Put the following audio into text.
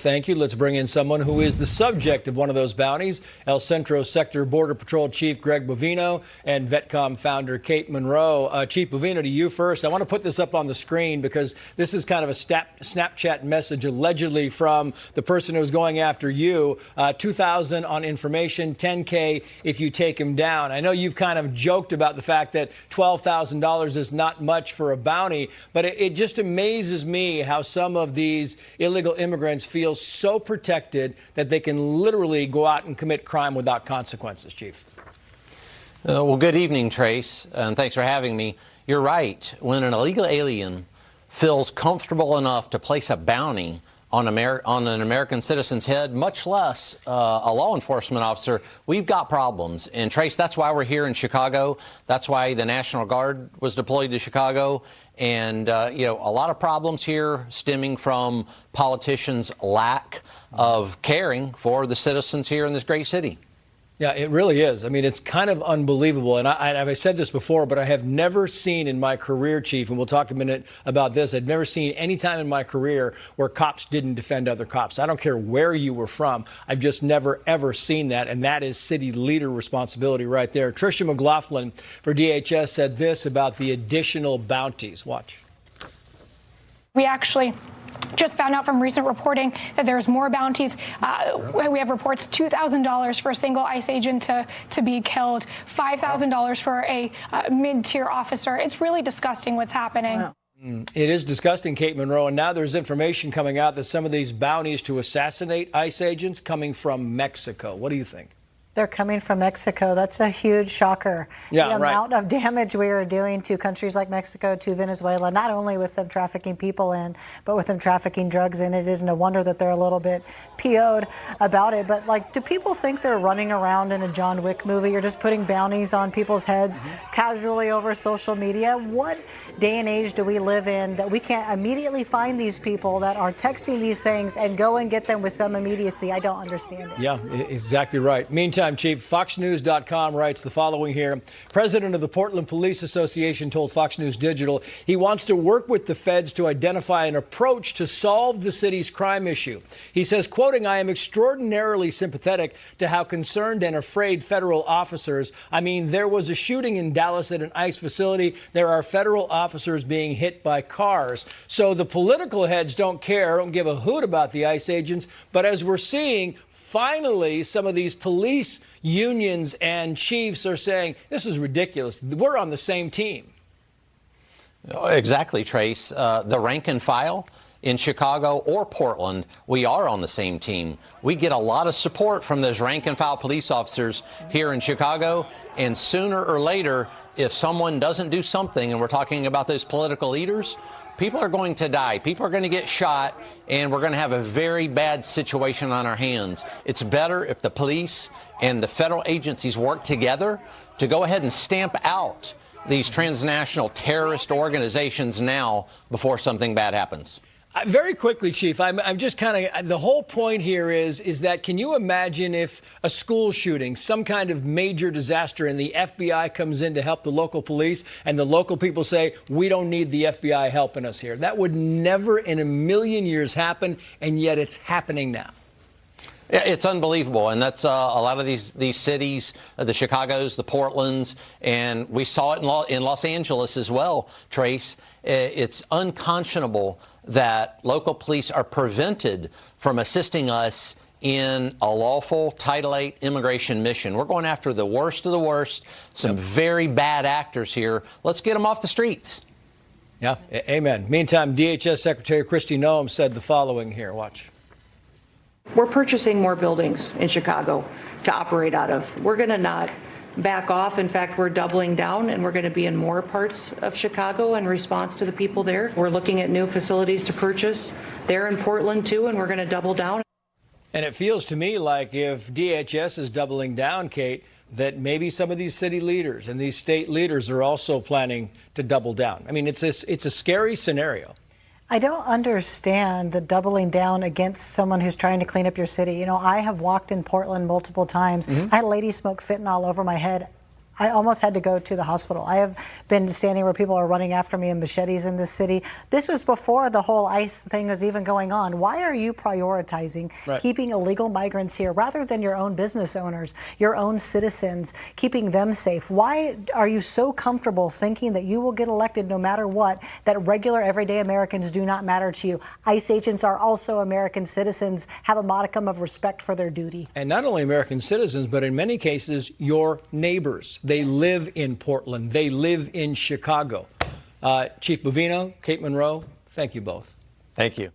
Thank you. Let's bring in someone who is the subject of one of those bounties, El Centro Sector Border Patrol Chief Greg Bovino and VETCOM founder Kate Monroe. Chief Bovino, to you first. I want to put this up on the screen because this is kind of a Snapchat message allegedly from the person who's going after you. $2,000 on information, $10K if you take him down. I know you've kind of joked about the fact that $12,000 is not much for a bounty, but it just amazes me how some of these illegal immigrants feel so protected that they can literally go out and commit crime without consequences, Chief. Well, good evening, Trace, and thanks for having me. You're right. When an illegal alien feels comfortable enough to place a bounty on an American citizen's head, much less a law enforcement officer, we've got problems. And Trace, that's why we're here in Chicago. That's why the National Guard was deployed to Chicago. And, a lot of problems here stemming from politicians' lack of caring for the citizens here in this great city. Yeah, it really is. I mean, it's kind of unbelievable. And I've said this before, but I have never seen in my career, Chief, and we'll talk a minute about this, I've never seen any time in my career where cops didn't defend other cops. I don't care where you were from. I've just never, ever seen that. And that is city leader responsibility right there. Tricia McLaughlin for DHS said this about the additional bounties. Watch. We actually just found out from recent reporting that there's more bounties. We have reports $2,000 for a single ICE agent to be killed, $5,000 for a mid-tier officer. It's really disgusting what's happening. Wow. It is disgusting, Kate Monroe, and now there's information coming out that some of these bounties to assassinate ICE agents coming from Mexico. What do you think? They're coming from Mexico. That's a huge shocker. Yeah, the amount of damage we are doing to countries like Mexico, to Venezuela, not only with them trafficking people in, but with them trafficking drugs in. It isn't a wonder that they're a little bit PO'd about it. But, do people think they're running around in a John Wick movie? You're just putting bounties on people's heads casually over social media? What day and age do we live in that we can't immediately find these people that are texting these things and go and get them with some immediacy? I don't understand it. Yeah, exactly right. Meantime, Chief, FoxNews.com writes the following here. President of the Portland Police Association told Fox News Digital he wants to work with the feds to identify an approach to solve the city's crime issue. He says, quoting, "I am extraordinarily sympathetic to how concerned and afraid federal officers. I mean, there was a shooting in Dallas at an ICE facility. There are federal officers being hit by cars." So the political heads don't care, don't give a hoot about the ICE agents. But as we're seeing, finally, some of these police unions and chiefs are saying, this is ridiculous. We're on the same team. Exactly, Trace. The rank and file in Chicago or Portland, we are on the same team. We get a lot of support from those rank and file police officers here in Chicago. And sooner or later, if someone doesn't do something, and we're talking about those political leaders, people are going to die. People are going to get shot, and we're going to have a very bad situation on our hands. It's better if the police and the federal agencies work together to go ahead and stamp out these transnational terrorist organizations now before something bad happens. Very quickly, Chief, I'm just kind of, the whole point here is that can you imagine if a school shooting, some kind of major disaster, and the FBI comes in to help the local police, and the local people say, we don't need the FBI helping us here? That would never in a million years happen, and yet it's happening now. Yeah, it's unbelievable, and that's a lot of these cities, the Chicagos, the Portlands, and we saw it in Los Angeles as well, Trace. It's unconscionable that local police are prevented from assisting us in a lawful Title VIII immigration mission. We're going after the worst of the worst, some very bad actors here. Let's get them off the streets. Yeah, amen. Meantime, DHS Secretary Kristi Noem said the following here. Watch. We're purchasing more buildings in Chicago to operate out of. We're going to not back off. In fact, we're doubling down, and we're going to be in more parts of Chicago in response to the people there. We're looking at new facilities to purchase there in Portland, too, and we're going to double down. And it feels to me like if DHS is doubling down, Kate, that maybe some of these city leaders and these state leaders are also planning to double down. I mean, it's a scary scenario. I don't understand the doubling down against someone who's trying to clean up your city. I have walked in Portland multiple times. I had a lady smoke fentanyl over my head. I almost had to go to the hospital. I have been standing where people are running after me in machetes in this city. This was before the whole ICE thing was even going on. Why are you prioritizing keeping illegal migrants here rather than your own business owners, your own citizens, keeping them safe? Why are you so comfortable thinking that you will get elected no matter what, that regular everyday Americans do not matter to you? ICE agents are also American citizens, have a modicum of respect for their duty. And not only American citizens, but in many cases, your neighbors. They live in Portland. They live in Chicago. Chief Bovino, Kate Monroe, thank you both. Thank you.